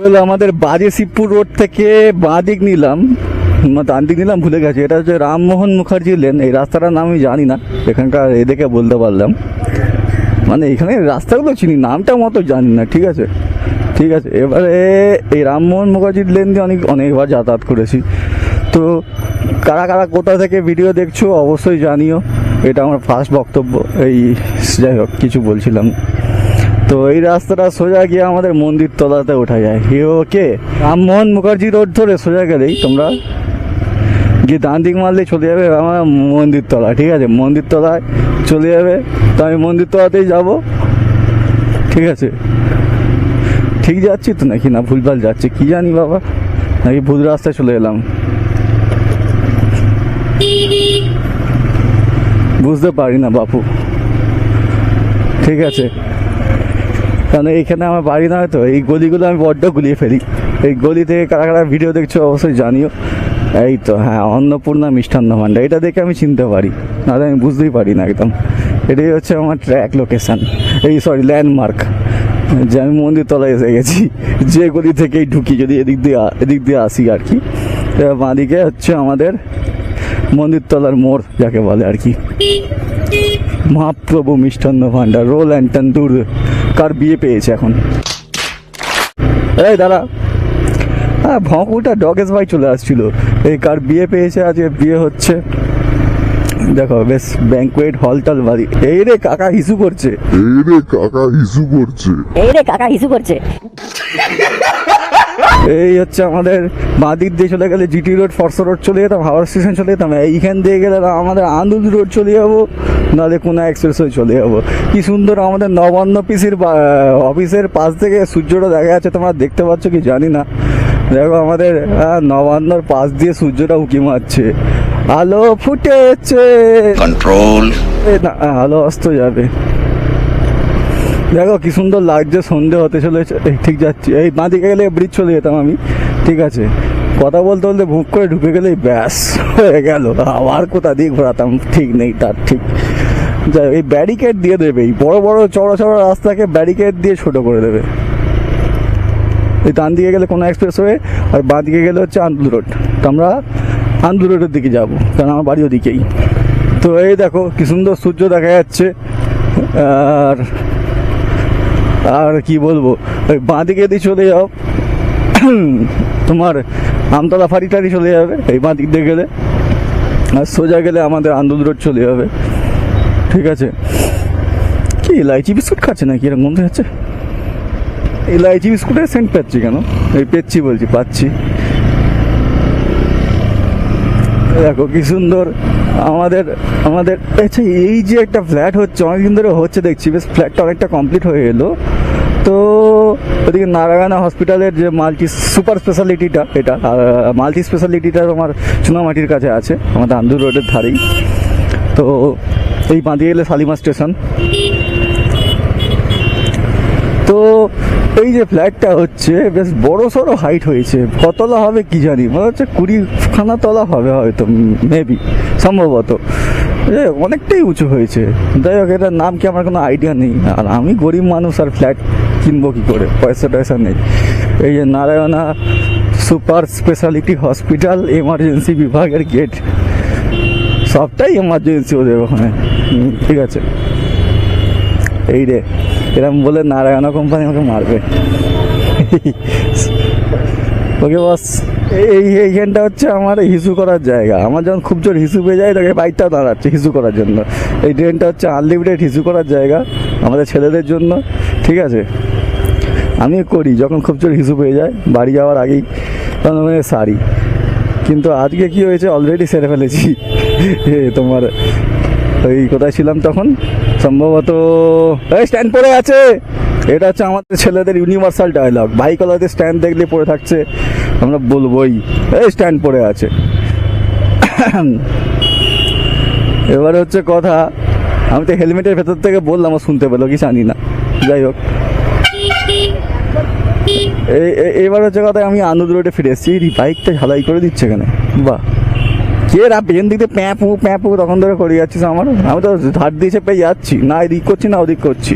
হলো আমাদের বাজে শিবপুর রোড থেকে বাঁ দিক নিলাম, ডান দিক নিলাম ভুলে গেছি। এটা হচ্ছে রামমোহন মুখার্জি লেন। এই রাস্তাটার নাম আমি জানি না, এখানকার এদিকে বলতে পারলাম, মানে এখানে রাস্তাগুলো চিনি, নামটা মতো জানি না। ঠিক আছে ঠিক আছে। এবারে এই রামমোহন মুখার্জির লেন দিয়ে অনেকবার যাতায়াত করেছি। তো কারা কারা কোথা থেকে ভিডিও দেখছো অবশ্যই জানিও, এটা আমার ফার্স্ট বক্তব্য। এই যাই হোক, কিছু বলছিলাম। তো এই রাস্তাটা সোজা গিয়ে আমাদের মন্দির তলাতে ওঠা যায়। ওকে, রামমোহন মুখার্জি রোড ধরে সোজা গেলেই তোমরা গিয়ে ডান দিক মারলেই চলে যাবে আমার মন্দির তলা। ঠিক আছে, মন্দির তলায় চলে যাবে। তো আমি মন্দির তলাতেই যাব। ঠিক আছে, ঠিক যাচ্ছি তো নাকি না ভুলভাল যাচ্ছি কি জানি বাবা, নাকি ভুল রাস্তায় চলে এলাম বুঝতে পারি না বাপু। ঠিক আছে, কারণ এইখানে আমার বাড়ি নয় তো, এই গলিগুলো আমি বড্ড গুলিয়ে ফেলি। এই গলি থেকে কারা কারা ভিডিও দেখছো অবশ্যই জানিও। এই তো হ্যাঁ, অন্নপূর্ণা মিষ্টান্ন ভাণ্ডার, এটা দেখে আমি চিনতে পারি, নাহলে আমি বুঝতেই পারি না একদম। এটাই হচ্ছে আমার ট্র্যাক লোকেশান, এই সরি ল্যান্ডমার্ক, যে আমি মন্দির তলায় এসে গেছি। যে গলি থেকেই ঢুকি, যদি এদিক দিয়ে আসি আর কি, বাঁদিকে হচ্ছে আমাদের মন্দির তলার মোড় যাকে বলে আর কি। মহাপ্রভু মিষ্টান্ন ভাণ্ডার, রোল অ্যান্ড তন্দুর। কার বিয়ে পেয়েছে এখন? এই দাঁড়া, হ্যাঁ ভঁকুটা ডগেশ ভাই চলে আসছিল। এই কার বিয়ে পেয়েছে, আজকে বিয়ে হচ্ছে। দেখো বেশ ব্যাংকুয়েট হল টল বাড়ি। এই রে কাকা হিসু করছে, এই হচ্ছে আমাদের বাঁদিক দিয়ে চলে গেলে জিটি রোড, ফরসা রোড চলে যেতাম, হাওড়া স্টেশন চলে যেতাম। এইখান দিয়ে গেলে আমাদের আন্দুল রোড চলে যাবো, নাহলে কোনো এক্সপ্রেসওয়ে চলে যাবো। কি সুন্দর আমাদের নবান্ন অফিসের পাশ থেকে সূর্যটা দেখা যাচ্ছে, তোমরা দেখতে পাচ্ছ কি জানি না। দেখো আমাদের নবান্নর পাশ দিয়ে সূর্যটা উঁকি মারছে, আলো ফুটেছে, কন্ট্রোল না আলো অস্ত যাবে। দেখো কি সুন্দর লাগছে, সন্ধে হতে চলেছে। ঠিক যাচ্ছি, এই বাঁ দিকে গেলে ব্রিজ চলে যেতাম আমি। ঠিক আছে, কথা বলতে বলতে ভুক করে ঢুকে গেলেই ব্যাস হয়ে গেল। আবার কোথা দিয়ে ঘোরাতাম ঠিক নেই তার ঠিক। যাই, এই ব্যারিকেড দিয়ে দেবে, এই বড় বড় চড়া চড়া রাস্তাকে ব্যারিকেড দিয়ে ছোট করে দেবে। এই ডান দিকে গেলে কোনো এক্সপ্রেসওয়ে, আর বাঁ দিকে গেলে হচ্ছে আন্দুল রোড। তো আমরা আন্দুল রোডের দিকে যাবো, কারণ আমার বাড়ি ওদিকেই। তো এই দেখো কি সুন্দর সূর্য দেখা যাচ্ছে। আর কি বলবো, ওই বাঁ দিকে দিয়ে চলে যাও, তোমার আমতলা ফাঁড়ি টাড়ি চলে যাবে এই বাঁ দিক দিয়ে গেলে। আর সোজা গেলে আমাদের আন্দুল রোড চলে যাবে। ঠিক আছে, কি ইলাইচি বিস্কুট খাচ্ছে নাকি এরকম মনে হচ্ছে? ইলাইচি বিস্কুটের সেন্ট পাচ্ছি কেন? এই পাচ্ছি। দেখো কি সুন্দর আমাদের আচ্ছা, এই যে একটা ফ্ল্যাট হচ্ছে, অনেকদিন ধরে হচ্ছে দেখছি, বেশ ফ্ল্যাটটা অনেকটা কমপ্লিট হয়ে এলো। তো ওদিকে নারায়ণা হসপিটালের যে মাল্টি সুপার স্পেশালিটিটা, এটা মাল্টি স্পেশালিটিটা আমার চুনামাটির কাছে আছে, আমাদের আন্দুল রোডের ধারেই। তো এই বাঁধিয়ে গেলে শালিমার স্টেশন। তো এই যে ফ্ল্যাটটা হচ্ছে বেশ বড় সড়ো হাইট হয়েছে, কতলা হবে কি জানি, মনে হচ্ছে 20খানা তলা হবে হয়তো, মেবি, সম্ভবত। অনেকটাই উঁচু হয়েছে। যাই হোক, এটার নাম কি আমার কোনো আইডিয়া নেই। আর আমি গরিব মানুষ, আর ফ্ল্যাট কিনবো কি করে, পয়সা টয়সা নেই। এই যে Narayana super speciality hospital emergency বিভাগের গেট, সবটাই এমার্জেন্সি ওদের ওখানে। ঠিক আছে, এই রে এরকম বলে নারায়ণা কোম্পানি আমাকে মারবে। ওকে বস, এইখানটা হচ্ছে আমার হিসু করার জায়গা। আমার যখন খুব জোর হিসু পেয়ে যায়, তাকে বাইকটা দাঁড়াচ্ছে হিসু করার জন্য। এই ড্রেনটা হচ্ছে আনলিমিটেড হিসু করার জায়গা আমাদের ছেলেদের জন্য। ঠিক আছে, আমি করি যখন খুব জোর হিসু পেয়ে যায়, বাড়ি যাওয়ার আগেই তখন মানে সারি। কিন্তু আজকে কি হয়েছে, অলরেডি সেরে ফেলেছি। তোমার ওই কোথায় ছিলাম তখন, সম্ভবত স্ট্যান্ড পড়ে আছে। এটা হচ্ছে আমাদের ছেলেদের ইউনিভার্সাল ডায়লগ, বাইকওয়ালাদের স্ট্যান্ড দেখলে পড়ে থাকছে, আমরা বলবোই এই স্ট্যান্ড পড়ে আছে। এবারে হচ্ছে কথা, আমি তো হেলমেটের ভেতর থেকে বললাম, ও শুনতে পেলো কি জানি না। যাই হোক, এবার হচ্ছে কথা, আমি আনন্দ রোডে ফিরে এসেছি। বাইকটা ঝালাই করে দিচ্ছে এখানে, বাহ কে পেছন দিক দিয়ে প্যাঁপু তখন ধরে করে যাচ্ছিস আমার। আমি তো ধার দিয়ে চেপে যাচ্ছি, না এদিক করছি না ওদিক করছি।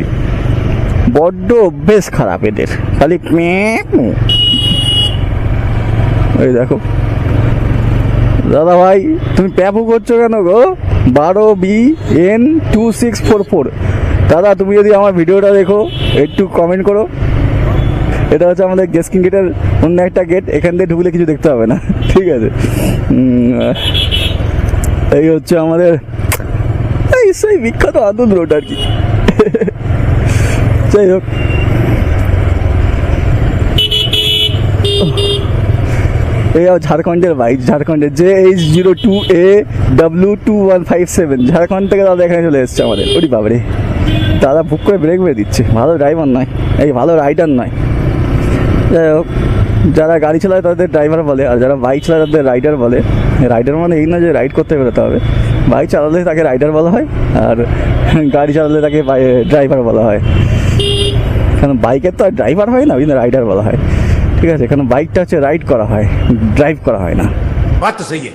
বড্ড অভ্যেস খারাপ এদের, খালি প্যাঁপু এই দেখো দাদা ভাই, তুমি প্যাপু করছো কেন গো? 12BN2644। দাদা তুমি যদি আমার ভিডিওটা দেখো একটু কমেন্ট করো। এটা হচ্ছে আমাদের গেস্কিং গেটের অন্য একটা গেট, এখান দিয়ে ঢুকলে কিছু দেখতে হবে না, ঠিক আছে? এই হচ্ছে আমাদের এই সেই বিখ্যাত আনন্দ রোড আর কি। যাই হোক, এই ঝাড়খণ্ডের বাইক, ঝাড়খণ্ডের JH02AW2157, ঝাড়খণ্ড থেকে দাদা এখানে চলে এসছে আমাদের। ওরি বাবারে, দাদা বুক করে ব্রেক মেরে দিচ্ছে, ভালো ড্রাইভার নয়, এই ভালো রাইডার নয়। যাই হোক, যারা গাড়ি চালায় তাদের ড্রাইভার বলে, আর যারা বাইক চালায় তাদের রাইডার বলে। রাইডার মানে এই না যে রাইড করতে বেরোতে হবে, বাইক চালালে তাকে রাইডার বলা হয়, আর গাড়ি চালালে তাকে ড্রাইভার বলা হয়। কারণ বাইকের তো আর ড্রাইভার হয় না, কিন্তু রাইডার বলা হয়, ঠিক আছে? কারণ বাইকটা হচ্ছে রাইড করা হয়, ড্রাইভ করা হয় না। बात तो सही है।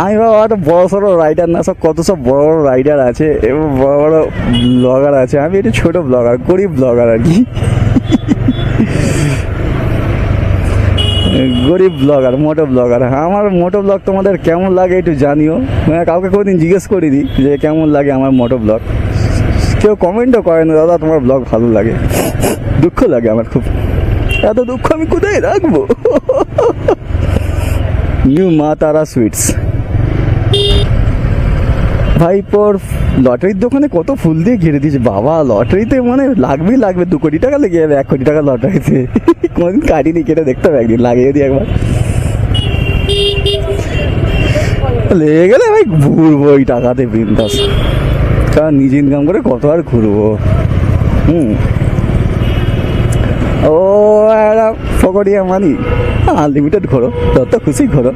আমি বাবা একটা বড় সড়ো রাইডার না, সব কত সব বড় বড় রাইডার আছে এবং বড় বড় ব্লগার আছে। আমি একটু ছোট ব্লগার, গরিব ব্লগার আর কি, গরিব ব্লগার, মোটো ব্লগার। আমার মোটো ব্লগ তোমাদের কেমন লাগে একটু জানিও। মানে কাউকে কোনোদিন জিজ্ঞেস করিনি যে কেমন লাগে আমার মোটো ব্লগ, কেউ কমেন্টও করে না দাদা তোমার ব্লগ ভালো লাগে। দুঃখ লাগে আমার খুব, এত দুঃখ আমি কোথায় রাখবো। নিউ মা তারা সুইটস। ভাইপোর লটারির দোকানে কত ফুল দিয়ে ঘিরে দিয়েছে বাবা। লটারিতে মানে লাগবেই লাগবে, 2 কোটি টাকা লেগে যাবে 1 কোটি টাকা লটারিতে। কোনদিন কাটিনি, কেটে দেখতে হবে একদিন, লাগিয়ে দিই একবার। লেগে গেলে ভাই ঘুরবো ওই টাকাতে বিন্দাস, কারণ নিজে ইনকাম করে কত আর ঘুরবো। ও একটা ফকটিয়া মানি, আনলিমিটেড ঘোরো, যত খুশি ঘোরো,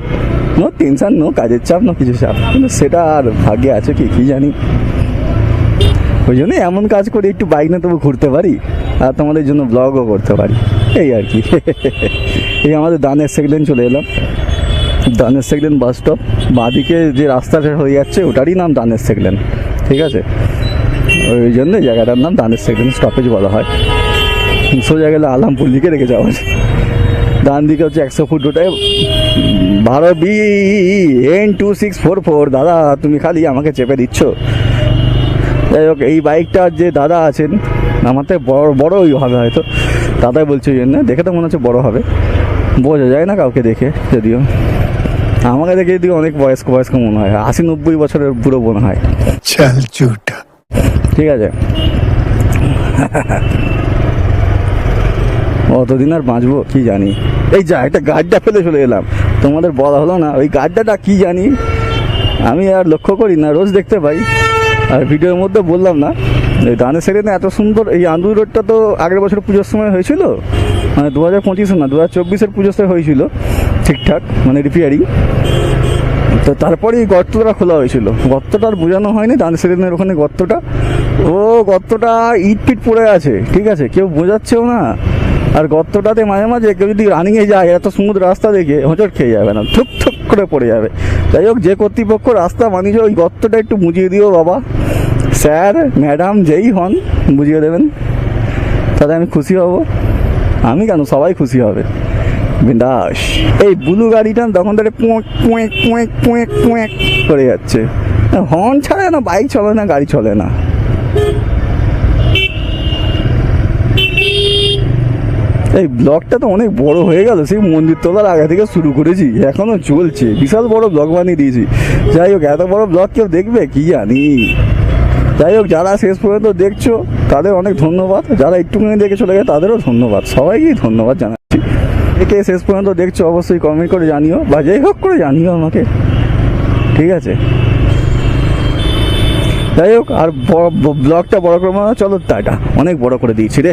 নো টেনশন, নো কাজের চাপ, নো কিছু চাপ। কিন্তু সেটা আর ভাগ্যে আছে কি কি জানি। ওই জন্য এমন কাজ করি একটু বাইক নিয়ে তবু ঘুরতে পারি, আর তোমাদের জন্য ব্লগও করতে পারি, এই আর কি। এই আমাদের দানের সেকেন্ড চলে এলাম, দানের সেকেন্ড বাস স্টপ। বাঁদিকে যে রাস্তাটা হয়ে যাচ্ছে ওটারই নাম দানের সেকেন্ড, ঠিক আছে? ওই জন্য জায়গাটার নাম দানের সেকেন্ড স্টপেজ বলা হয়। সোজা গেলে আলামপুর দিকে রেখে যাওয়া যায়। ডান দিকে হচ্ছে 100 ফুট রোডে 12BN2644। দাদা তুমি খালি আমাকে চেপে দিচ্ছ। যাই হোক, এই বাইকটার যে দাদা আছেন আমার থেকে বড়ই হবে হয়তো, দাদাই বলছে ওই জন্য, দেখে তো মনে হচ্ছে বড় হবে, বোঝা যায় না কাউকে দেখে। যদিও আমাকে দেখে যদি অনেক বয়স্ক মনে হয়, 80-90 বছরের বুড়ো মনে হয়। चल झूठा। ঠিক আছে, অতদিন আর বাঁচবো কি জানি। এই যা একটা গাড্ডা ফেলে চলে এলাম, তোমাদের বলা হলো না ওই গাড্ডাটা কি জানি, আমি আর লক্ষ্য করি না, রোজ দেখতে পাই। আর ভিডিওর মধ্যে বললাম না, এই দানের সেকেন্ডে এত সুন্দর এই আন্দুল রোডটা তো আগের বছর পুজোর সময় হয়েছিল, মানে 2025 না 2024-এর পুজোর সময় হয়েছিল ঠিকঠাক, মানে রিপেয়ারিং। তো তারপরে এই গর্তটা খোলা হয়েছিল, গর্তটা আর বোঝানো হয়নি, দানের সেকেন্ডের ওখানে গর্তটা, ও গর্তটা ইট পিট পড়ে আছে, ঠিক আছে? কেউ বোঝাচ্ছেও না। আর গর্তটাতে মাঝে মাঝে কেউ যদি রানিংয়ে যায়, এত স্মুথ রাস্তা দেখে হোঁচট খেয়ে যাবে না, ঠুক ঠুক করে পড়ে যাবে। যাই হোক, যে কর্তৃপক্ষ রাস্তা বানিয়েছে ওই গর্তটা একটু বুঝিয়ে দিও বাবা, স্যার ম্যাডাম যেই হন বুঝিয়ে দেবেন, তাহলে আমি খুশি হব। আমি কেন, সবাই খুশি হবে, বিন্দাস। এই ব্লু গাড়িটা তখন ধরে পুঁয়েক পুঁয়েক পুঁয়েক পুঁয়েক পুঁয়েক করে যাচ্ছে, হর্ন ছাড়ে না, বাইক চলে না, গাড়ি চলে না। এই ব্লগটা তো অনেক বড় হয়ে গেল, সেই মন্দির তোলার আগে থেকে শুরু করেছি, এখনো চলছে, বিশাল বড় ব্লগ বানিয়ে দিয়েছি। যাই হোক, এত বড় ব্লগ কেউ দেখবে কি জানি। যাই হোক, যারা শেষ পর্যন্ত দেখছো তাদের অনেক ধন্যবাদ, যারা একটুখানি দেখে চলে গেছে তাদেরও ধন্যবাদ, সবাইকেই ধন্যবাদ জানাচ্ছি। একে শেষ পর্যন্ত দেখছো অবশ্যই কমেন্ট করে জানিও, বা যাই হোক করে জানিও আমাকে, ঠিক আছে? যাই হোক, আর ব্লগটা বড় করে চলো, টাটা, অনেক বড় করে দিয়েছি রে।